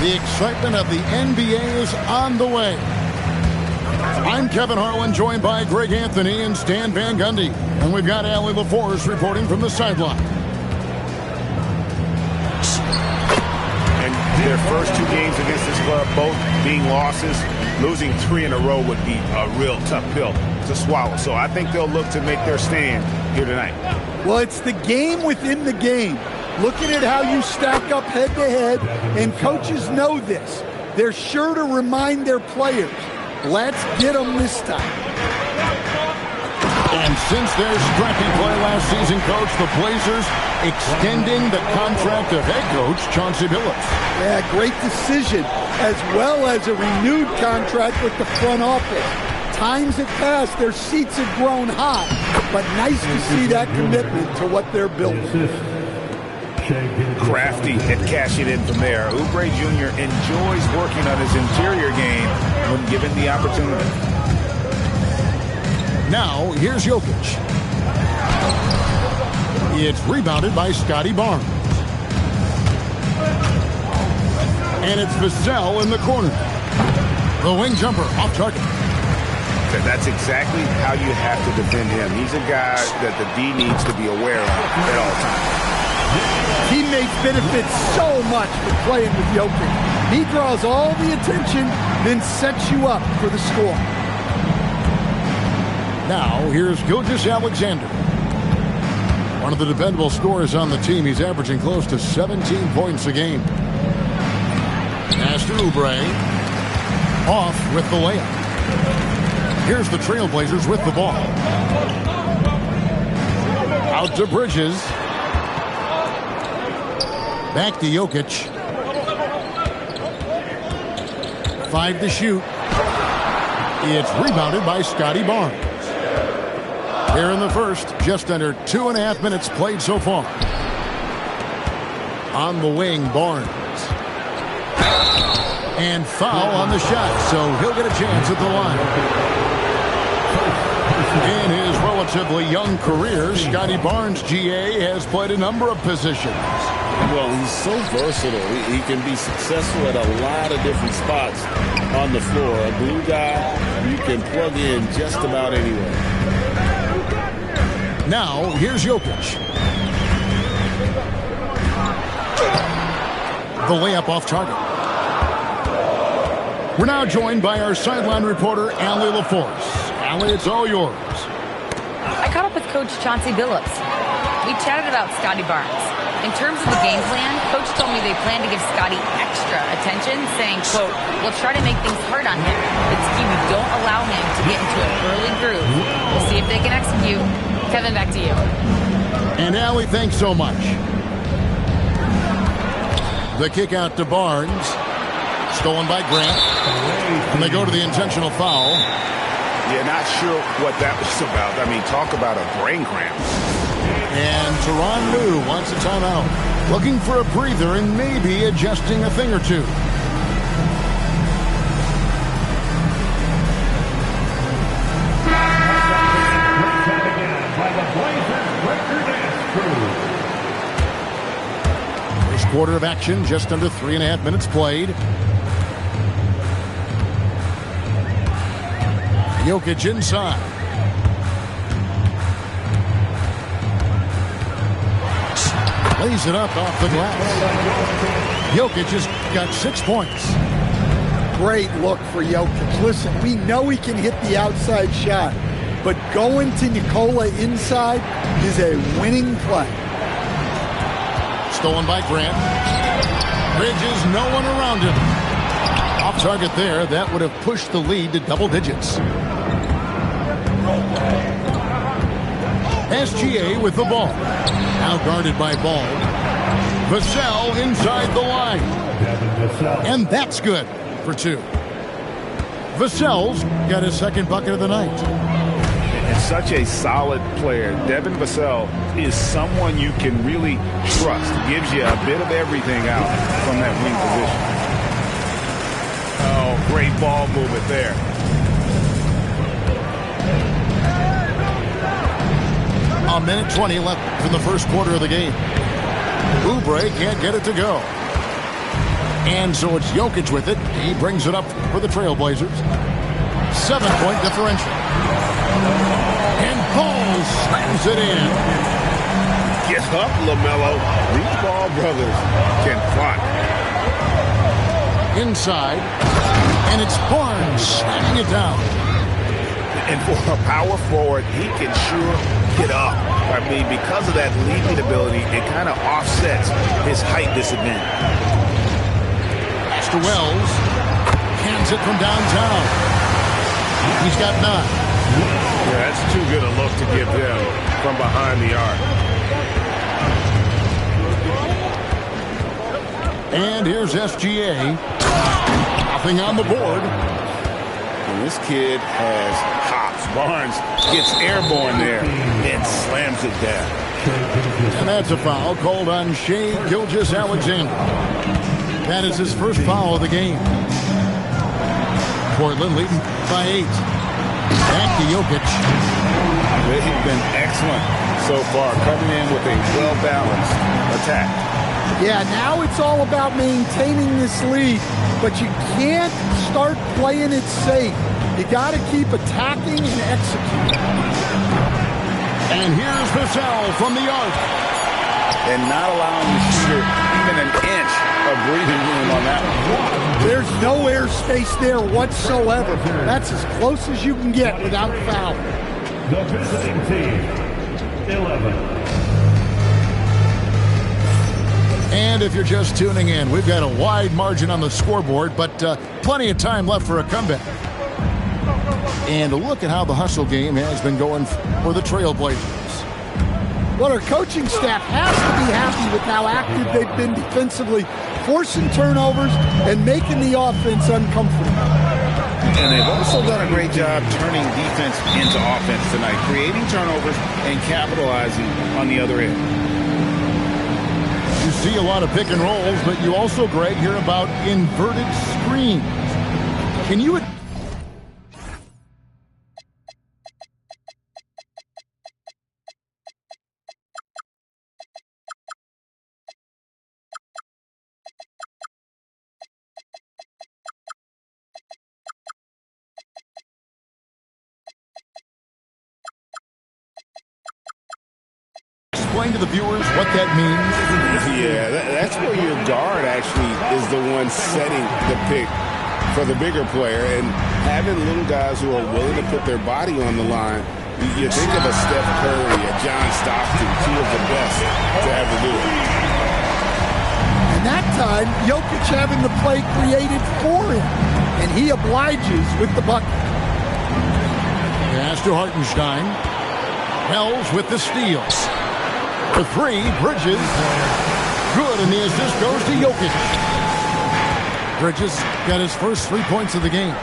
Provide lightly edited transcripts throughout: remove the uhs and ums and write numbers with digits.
The excitement of the NBA is on the way. I'm Kevin Harlan, joined by Greg Anthony and Stan Van Gundy. And we've got Allie LaForce reporting from the sideline. And their first 2 games against this club, both being losses, losing 3 in a row would be a real tough pill to swallow. So I think they'll look to make their stand here tonight. Well, it's the game within the game. Looking at how you stack up head-to-head, and coaches know this. They're sure to remind their players, let's get them this time. And since their scrappy play last season, Coach, the Blazers extending the contract of head coach Chauncey Billups. Yeah, great decision, as well as a renewed contract with the front office. Times have passed, their seats have grown hot, but nice to see that commitment to what they're building. Crafty at cashing in from there. Oubre Jr. enjoys working on his interior game when given the opportunity. Now, here's Jokic. It's rebounded by Scotty Barnes. And it's Vassell in the corner. The wing jumper off target. That's exactly how you have to defend him. He's a guy that the D needs to be aware of at all times. Teammates benefit so much from playing with Jokic. He draws all the attention, then sets you up for the score. Now, here's Gilgeous-Alexander. One of the dependable scorers on the team. He's averaging close to 17 points a game. Pass to Oubre. Off with the layup. Here's the Trailblazers with the ball. Out to Bridges. Back to Jokic. 5 to shoot. It's rebounded by Scotty Barnes. Here in the first, just under 2.5 minutes played so far. On the wing, Barnes. And foul on the shot, so he'll get a chance at the line. In his relatively young career, Scotty Barnes, GA, has played a number of positions. Well, he's so versatile. He can be successful at a lot of different spots on the floor. A glue guy you can plug in just about anywhere. Now, here's Jokic. The layup off target. We're now joined by our sideline reporter, Allie LaForce. Allie, it's all yours. I caught up with Coach Chauncey Billups. We chatted about Scotty Barnes. In terms of the game plan, Coach told me they plan to give Scotty extra attention, saying, quote, we'll try to make things hard on him. It's key we don't allow him to get into an early groove. We'll see if they can execute. Kevin, back to you. And Allie, thanks so much. The kick out to Barnes. Stolen by Grant. And they go to the intentional foul. Yeah, not sure what that was about. I mean, talk about a brain cramp. And Tyronn Lue wants a timeout. Looking for a breather and maybe adjusting a thing or two. First quarter of action, just under 3.5 minutes played. Jokic inside. Lays it up off the glass. Jokic has got 6 points. Great look for Jokic. Listen, we know he can hit the outside shot, but going to Nikola inside is a winning play. Stolen by Grant. Bridges, no one around him. Off target there. That would have pushed the lead to double digits. SGA with the ball. Now guarded by Ball. Vassell inside the line. And that's good for 2. Vassell's got his second bucket of the night. And such a solid player. Devin Vassell is someone you can really trust. Gives you a bit of everything out from that wing position. Oh, great ball movement there. A minute 20 left from the first quarter of the game. Oubre can't get it to go. And so it's Jokic with it. He brings it up for the Trailblazers. 7-point differential. And Paul slams it in. Get up, LaMelo. These Ball brothers can fly. Inside. And it's Barnes slamming it down. And for a power forward, he can sure get up. I mean, because of that leaping ability, it kind of offsets his height disadvantage. To Wells, hands it from downtown. He's got 9. Yeah, that's too good a look to give them from behind the arc. And here's SGA. Nothing on the board. And this kid has hops. Barnes gets airborne there and slams it down. And that's a foul called on Shai Gilgeous-Alexander. That is his first foul of the game. Portland leading by 8. Back to Jokic. They've been excellent so far, coming in with a well-balanced attack. Yeah, now it's all about maintaining this lead, but you can't start playing it safe. You got to keep attacking and executing. And here's Vassell from the arc. And not allowing the shooter even an inch of breathing room on that one. There's no air space there whatsoever. That's as close as you can get without foul. The visiting team, 11. And if you're just tuning in, we've got a wide margin on the scoreboard, but plenty of time left for a comeback. And look at how the hustle game has been going for the Trailblazers. Well, our coaching staff has to be happy with how active they've been defensively, forcing turnovers and making the offense uncomfortable. And they've also done a great job turning defense into offense tonight, creating turnovers and capitalizing on the other end. You see a lot of pick and rolls, but you also, Greg, hear about inverted screens. Can you... explain to the viewers what that means? Yeah, that's where your guard actually is the one setting the pick for the bigger player, and having little guys who are willing to put their body on the line. You think of a Steph Curry, a John Stockton, 2 of the best to ever do it. And that time, Jokic having the play created for him, and he obliges with the bucket. Pass to Hartenstein. Wells with the steal. For 3, Bridges. Good, and the assist goes to Jokic. Bridges got his first 3 points of the game.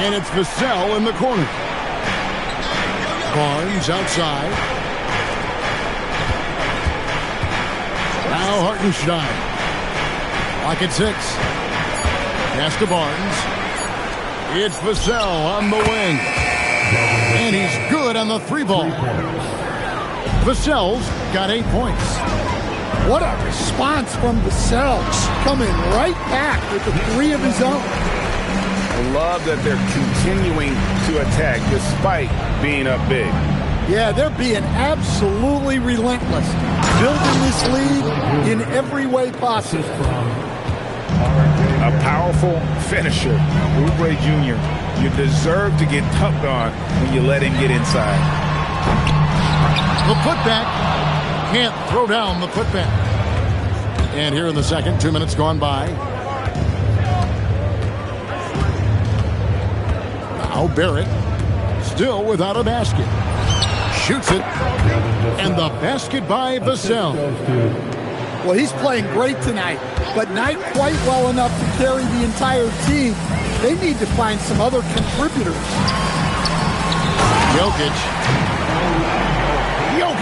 And it's Vassell in the corner. Barnes outside. Now Hartenstein. Lock at 6. Pass to Barnes. It's Vassell on the wing. And he's good on the 3-ball. Vassell's got 8 points. What a response from Vassell, coming right back with the 3 of his own. I love that they're continuing to attack despite being up big. Yeah, they're being absolutely relentless, building this lead in every way possible. A powerful finisher, Oubre Jr. You deserve to get tucked on when you let him get inside. The putback. Can't throw down the putback. And here in the second, 2 minutes gone by. Now Barrett, still without a basket. Shoots it. And the basket by Vassell. Well, he's playing great tonight, but not quite well enough to carry the entire team. They need to find some other contributors. Jokic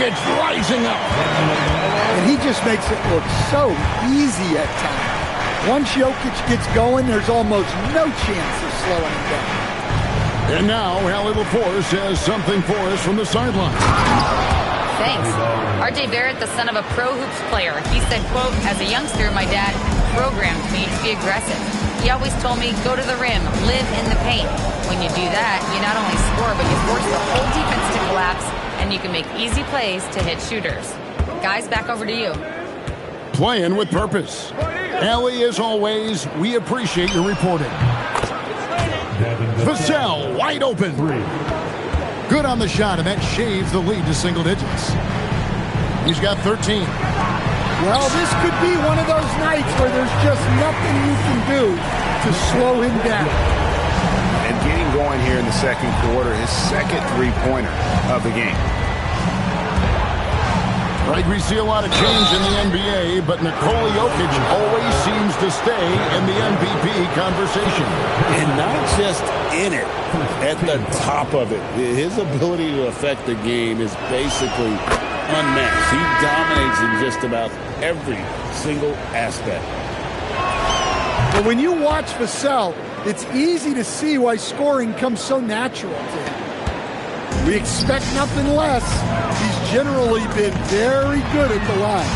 rising up. And he just makes it look so easy at times. Once Jokic gets going, there's almost no chance of slowing him down. And now Allie LaForce has something for us from the sideline. Thanks. RJ Barrett, the son of a pro hoops player. He said, quote, as a youngster, my dad programmed me to be aggressive. He always told me, go to the rim, live in the paint. When you do that, you not only score, but you force the whole defense to collapse, and you can make easy plays to hit shooters. Guys, back over to you. Playing with purpose. Ellie, as always, we appreciate your reporting. Vassell, wide open. Good on the shot, and that shaves the lead to single digits. He's got 13. Well, this could be one of those nights where there's just nothing you can do to slow him down. And getting going here in the second quarter, his second three-pointer of the game. Right, we see a lot of change in the NBA, but Nikola Jokic always seems to stay in the MVP conversation. And not just in it, at the top of it. His ability to affect the game is basically unmatched. He dominates in just about every single aspect. But when you watch Vassell, it's easy to see why scoring comes so natural to him. We expect nothing less. He's generally been very good at the line.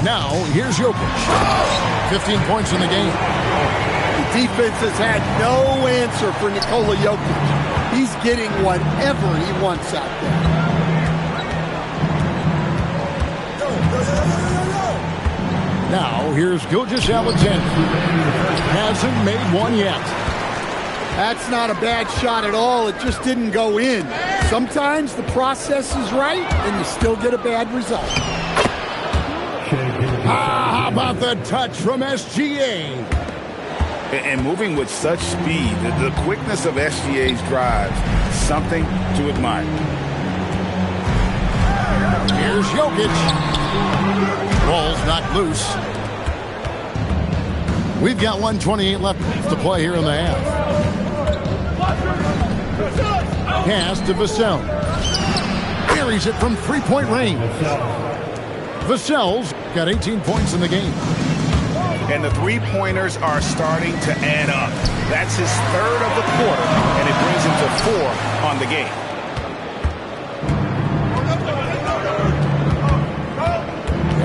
Now, here's Jokic. 15 points in the game. The defense has had no answer for Nikola Jokic. He's getting whatever he wants out there. Now, here's Gilgeous-Alexander. Hasn't made one yet. That's not a bad shot at all. It just didn't go in. Sometimes the process is right, and you still get a bad result. How about the touch from SGA? And moving with such speed, the quickness of SGA's drives, something to admire. Here's Jokic. Ball's knocked loose. We've got 1:28 left to play here in the half. Pass to Vassell. Carries it from three-point range. Vassell's got 18 points in the game. And the three-pointers are starting to add up. That's his third of the quarter, and it brings him to 4 on the game.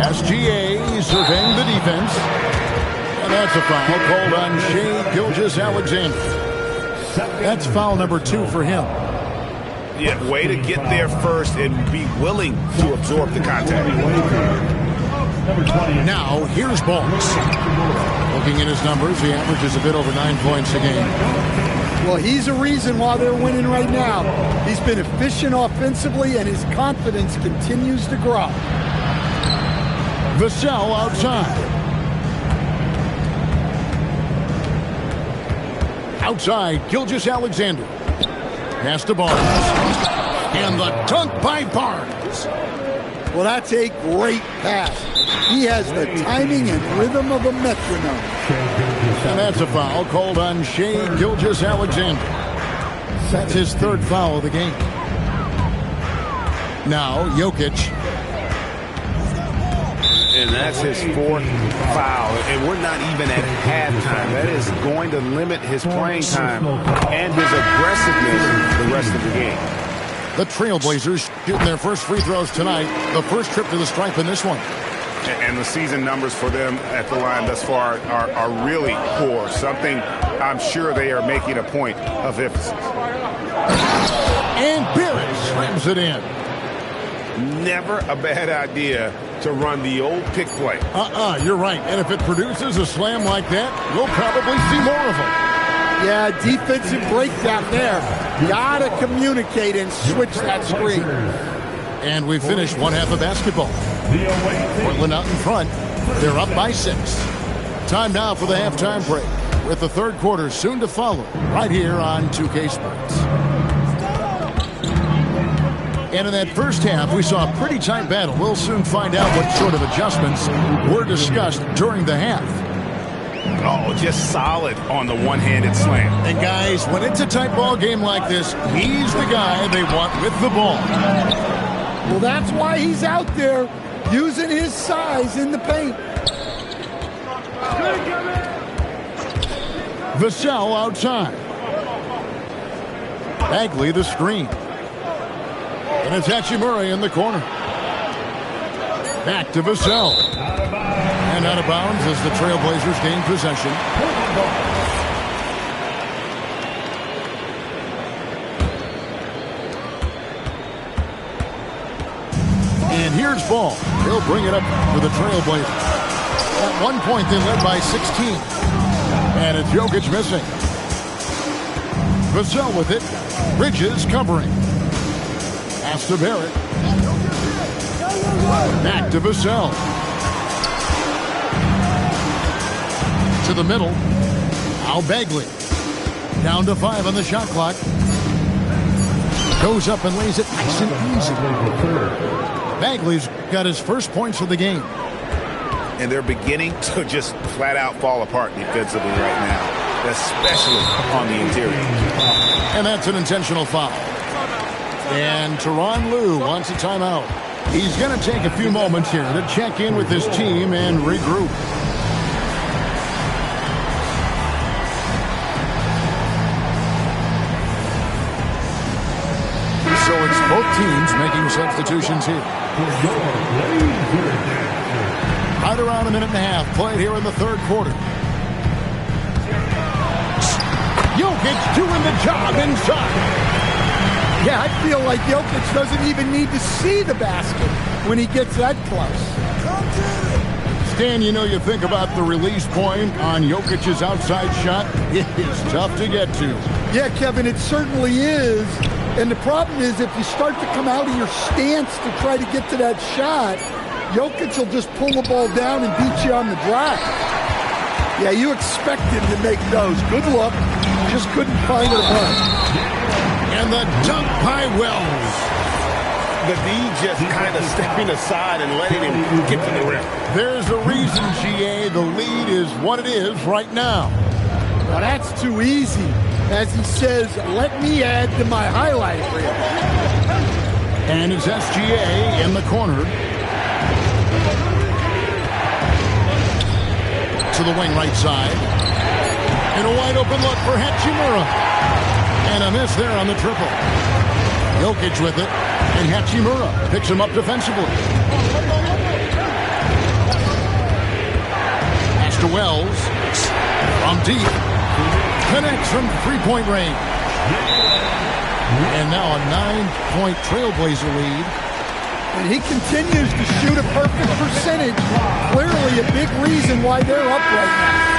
SGA surveying the defense. And that's a foul called on Shai Gilgeous-Alexander. That's foul number 2 for him. Yeah, way to get there first and be willing to absorb the contact. Now, here's Balls. Looking at his numbers, he averages a bit over 9 points a game. Well, he's a reason why they're winning right now. He's been efficient offensively, and his confidence continues to grow. Vassell outside. Outside, Gilgeous-Alexander. Pass to Barnes. And the dunk by Barnes. Well, that's a great pass. He has the timing and rhythm of a metronome. And that's a foul called on Shai Gilgeous-Alexander. That's his third foul of the game. Now, Jokic. And that's his 4th foul. And we're not even at halftime. That is going to limit his playing time and his aggressiveness the rest of the game. The Trailblazers shooting their first free throws tonight. The first trip to the stripe in this one. And the season numbers for them at the line thus far are really poor. Something I'm sure they are making a point of emphasis. And Barrett slams it in. Never a bad idea to run the old pick play. You're right. And if it produces a slam like that, we'll probably see more of them. Yeah, defensive breakdown there. Gotta communicate and switch that screen. And we finished one half of basketball. Portland out in front. They're up by 6. Time now for the halftime break, with the third quarter soon to follow, right here on 2K Sports. And in that first half, we saw a pretty tight battle. We'll soon find out what sort of adjustments were discussed during the half. Oh, just solid on the one-handed slam. And guys, when it's a tight ball game like this, he's the guy they want with the ball. Well, that's why he's out there using his size in the paint. Vassell outside. Bagley the screen. And it's Hachimura in the corner. Back to Vassell. And out of bounds as the Trailblazers gain possession. And here's Ball. He'll bring it up for the Trailblazers. At one point, they led by 16. And it's Jokic missing. Vassell with it. Bridges covering. Pass to Barrett. Back to Vassell. To the middle. Al Bagley. Down to 5 on the shot clock. Goes up and lays it nice and easy. Bagley's got his first points of the game. And they're beginning to just flat out fall apart defensively right now, especially on the interior. And that's an intentional foul. And Tyronn Lue wants a timeout. He's going to take a few moments here to check in with his team and regroup. So it's both teams making substitutions here. Right around a minute and a half played here in the third quarter. Jokic doing the job inside. Yeah, I feel like Jokic doesn't even need to see the basket when he gets that close. Stan, you know, you think about the release point on Jokic's outside shot. It is tough to get to. Yeah, Kevin, it certainly is. And the problem is if you start to come out of your stance to try to get to that shot, Jokic will just pull the ball down and beat you on the drive. Yeah, you expect him to make those. Good look. Just couldn't find the ball. And the dunk by Wells. The D just kind of stepping aside and letting him get to the rim. There's a reason, GA, the lead is what it is right now. Well, that's too easy. As he says, let me add to my highlight reel. And it's SGA in the corner. To the wing right side. And a wide open look for Hachimura. And a miss there on the triple. Jokic with it. And Hachimura picks him up defensively. Pass to Wells. From deep. Connects from three-point range. And now a 9-point Trailblazer lead. And he continues to shoot a perfect percentage. Clearly a big reason why they're up right now.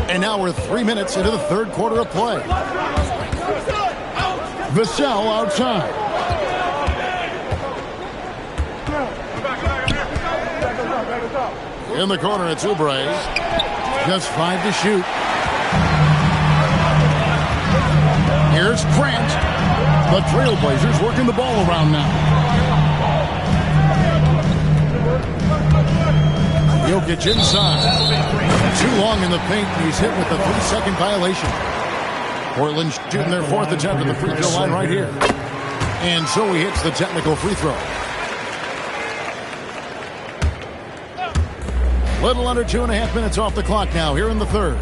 And now we're 3 minutes into the third quarter of play. Vassell outside. In the corner, it's Oubre. Just 5 to shoot. Here's Grant. The Trailblazers working the ball around now. Jokic inside. Too long in the paint. He's hit with the 3-second violation. Portland shooting their 4th attempt at the free throw line right here. And so he hits the technical free throw. Little under 2.5 minutes off the clock now here in the third.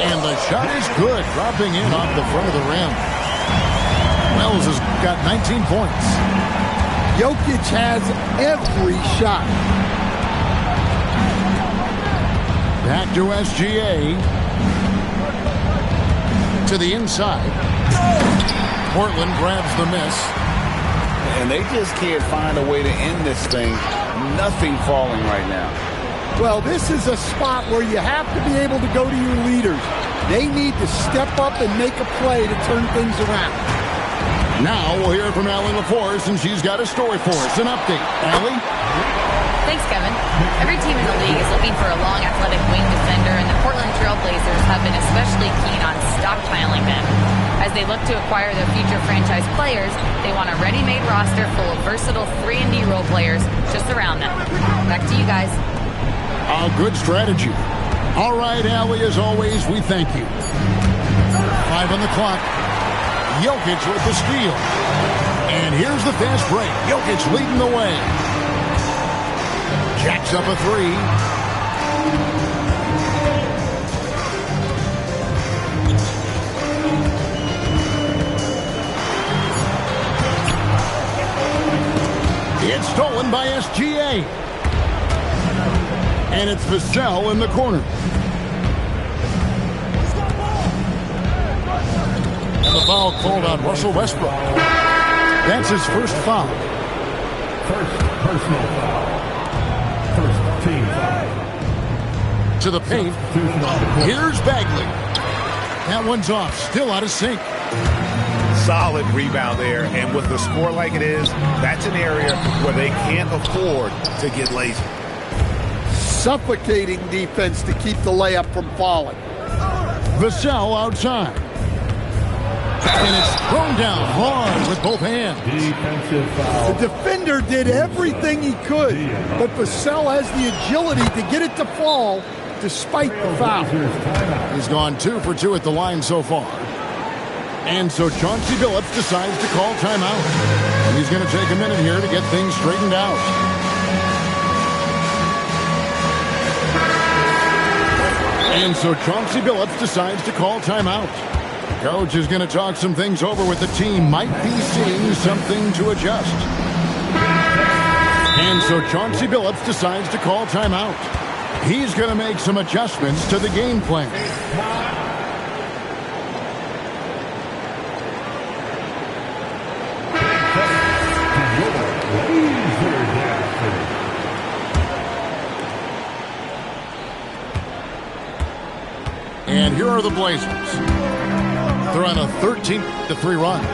And the shot is good, dropping in off the front of the rim. Wells has got 19 points. Jokic has every shot. Back to SGA. To the inside. Portland grabs the miss. And they just can't find a way to end this thing. Nothing falling right now. Well, this is a spot where you have to be able to go to your leaders. They need to step up and make a play to turn things around. Now we'll hear from Allie LaForce, and she's got a story for us. An update. Allie? Thanks, Kevin. Every team in the league is looking for a long, athletic wing defender, and the Portland Trailblazers have been especially keen on stockpiling them. As they look to acquire their future franchise players, they want a ready-made roster full of versatile 3-and-D role players to surround them. Back to you guys. A good strategy. All right, Allie, as always, we thank you. 5 on the clock. Jokic with the steal. And here's the fast break. Jokic leading the way. Jacks up a three. It's stolen by SGA. And it's Vassell in the corner. And the foul called on Russell Westbrook. That's his first foul. First personal foul. First team foul. To the paint. Here's Bagley. That one's off. Still out of sync. Solid rebound there. And with the score like it is, that's an area where they can't afford to get lazy. Suffocating defense to keep the layup from falling. Vassell outside. And it's thrown down hard with both hands. Defensive foul. The defender did everything he could, but Vassell has the agility to get it to fall despite the foul. He's gone 2 for 2 at the line so far. And so Chauncey Billups decides to call timeout. And he's going to take a minute here to get things straightened out. And so Chauncey Billups decides to call timeout. Coach is going to talk some things over with the team. Might be seeing something to adjust. And so Chauncey Billups decides to call timeout. He's going to make some adjustments to the game plan. And here are the Blazers. They're on a 13-3 run.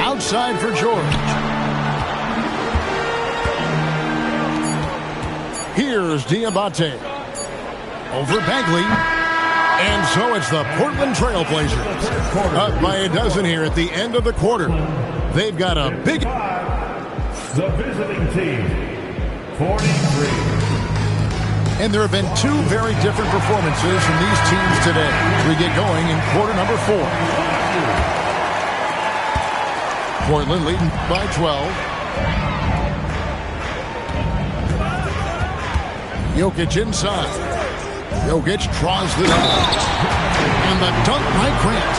Outside for George. Here's Diabate. Over Bagley. And so it's the Portland Trail Blazers. Up by a dozen here at the end of the quarter. They've got a big... The visiting team, 43. And there have been 2 very different performances from these teams today as we get going in quarter number 4. Portland leading by 12. Jokic inside. Jokic draws the double. And the dunk by Grant.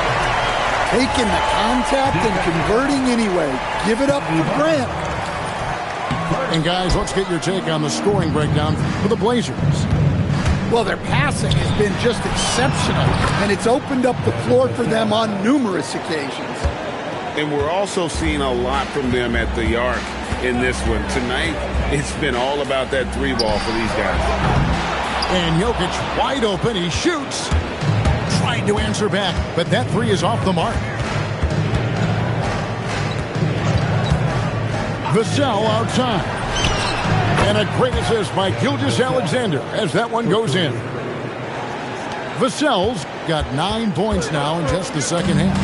Taking the contact and converting anyway. Give it up for Grant. And guys, let's get your take on the scoring breakdown for the Blazers. Well, their passing has been just exceptional, and it's opened up the floor for them on numerous occasions. And we're also seeing a lot from them at the arc in this one. Tonight, it's been all about that 3-ball for these guys. And Jokic wide open. He shoots. Trying to answer back, but that 3 is off the mark. Vassell outside. And a great assist by Gilgeous-Alexander as that one goes in. Vassell's got 9 points now in just the second half.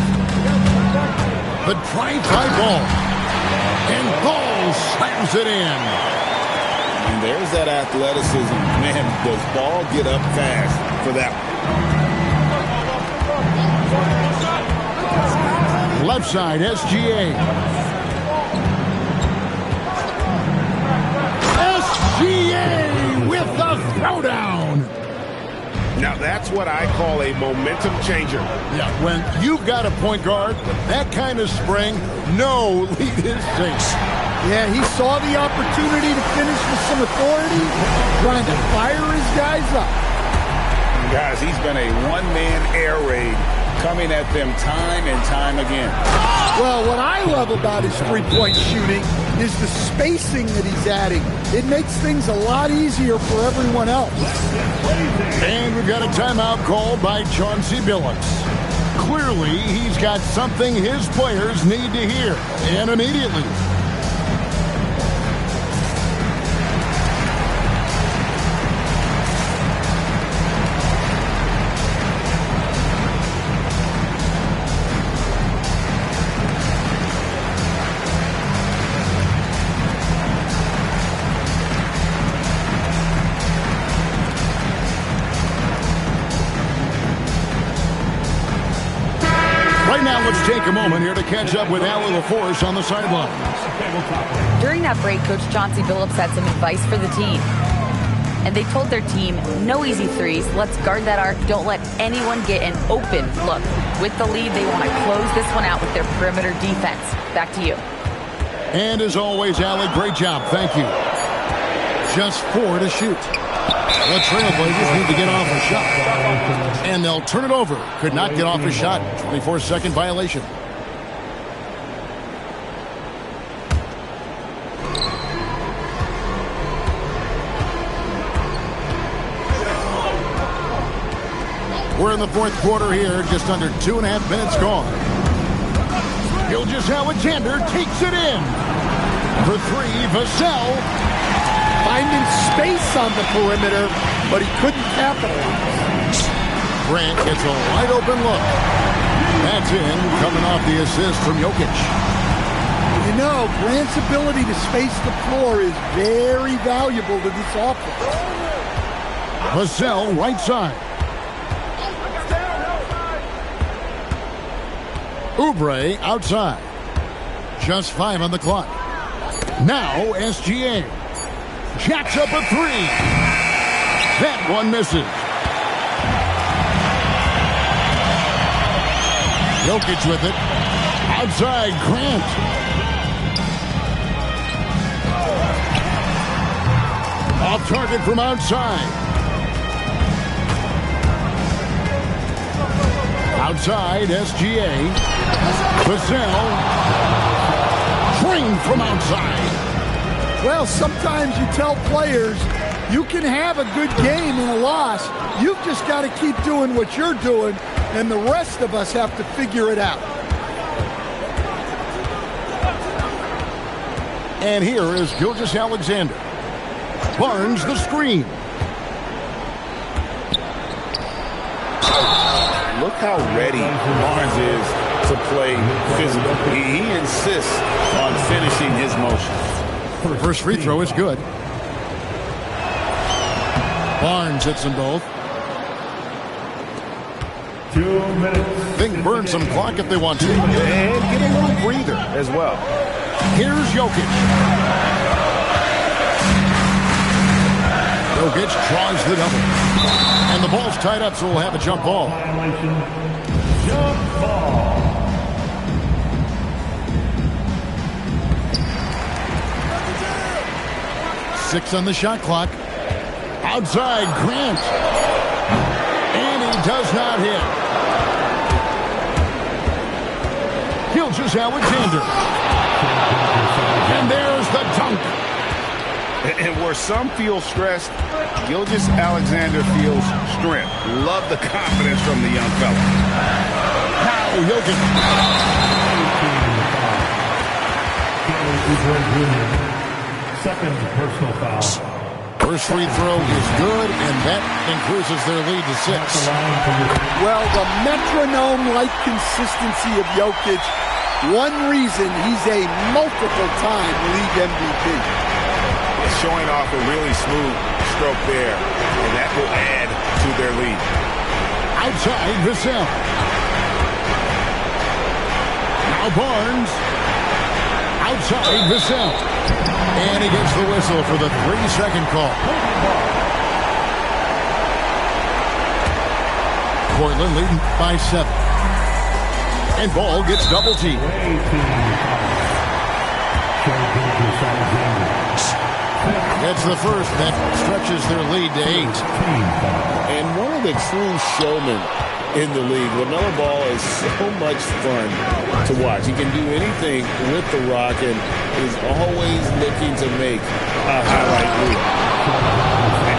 The drive-by Ball. And Ball slams it in. And there's that athleticism. Man, does Ball get up fast for that one. Left side, SGA. SGA with the throwdown. Now that's what I call a momentum changer. Yeah, when you've got a point guard with that kind of spring, no lead is safe. Yeah, he saw the opportunity to finish with some authority, trying to fire his guys up. Guys, he's been a one-man air raid coming at them time and time again. Well, what I love about his three-point shooting is the spacing that he's adding. It makes things a lot easier for everyone else. And we've got a timeout called by Chauncey Billups. Clearly, he's got something his players need to hear, and immediately. Let's take a moment here to catch up with Allie LaForce on the sideline. During that break, Coach Chauncey Billups had some advice for the team. And they told their team, no easy threes. Let's guard that arc. Don't let anyone get an open look. With the lead, they want to close this one out with their perimeter defense. Back to you. And as always, Allie, great job. Thank you. Just 4 to shoot. The Trailblazers need to get off a shot. And they'll turn it over. Could not get off a shot. 24-second violation. We're in the fourth quarter here. Just under 2.5 minutes gone. Gilgeous-Alexander takes it in. For 3, Vassell. Finding space on the perimeter, but he couldn't capitalize. Grant gets a wide open look. That's in, coming off the assist from Jokic. You know, Grant's ability to space the floor is very valuable to this offense. Vassell, right side. Oubre outside. Just 5 on the clock. Now SGA. Jacks up a 3. That one misses. Jokic with it. Outside, Grant. Off target from outside. Outside, SGA. Vassell. Trained from outside. Well, sometimes you tell players you can have a good game in a loss. You've just got to keep doing what you're doing, and the rest of us have to figure it out. And here is Gilgeous-Alexander. Barnes the screen. Look how ready Barnes is to play physical. He insists on finishing his motion. First free throw is good. Barnes hits them both. 2 minutes. They can burn some clock if they want to. And get a little breather as well. Here's Jokic. Jokic tries the double. And the ball's tied up, so we'll have a jump ball. Violation. Jump ball. 6 on the shot clock. Outside, Grant. And he does not hit. Gilgeous-Alexander. And there's the dunk. And where some feel stressed, Gilgeous-Alexander feels strength. Love the confidence from the young fella. Now Jokic. Second personal foul. First free throw is good, and that increases their lead to 6. Well, the metronome-like consistency of Jokic, one reason he's a multiple-time league MVP. Showing off a really smooth stroke there, and that will add to their lead. Outside, Vassell. Now Barnes. Outside, Vassell. And he gets the whistle for the 3-second call. Portland leading by 7. And ball gets double teamed. That's the first that stretches their lead to 8. And one of the true showmen in the league, LaMelo Ball is so much fun to watch. He can do anything with the rock and is always looking to make a highlight reel.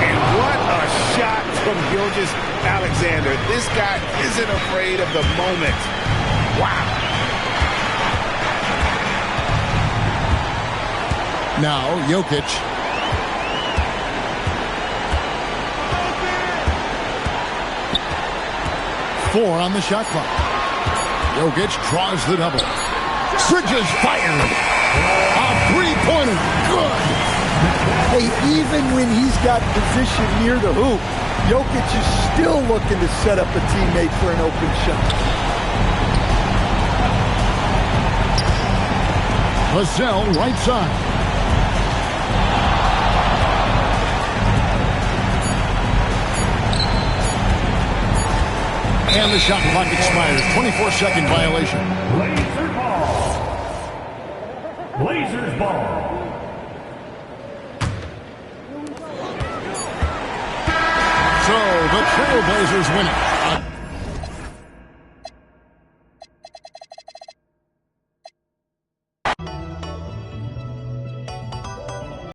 And what a shot from Gilgeous-Alexander. This guy isn't afraid of the moment. Wow. Now Jokic. Four on the shot clock. Jokic draws the double. Bridges fired. A three-pointer. Good. Hey, even when he's got position near the hoop, Jokic is still looking to set up a teammate for an open shot. Vassell, right side. And the shot clock expires. 24-second violation. Blazers ball. Blazers ball. So the Trailblazers win it. A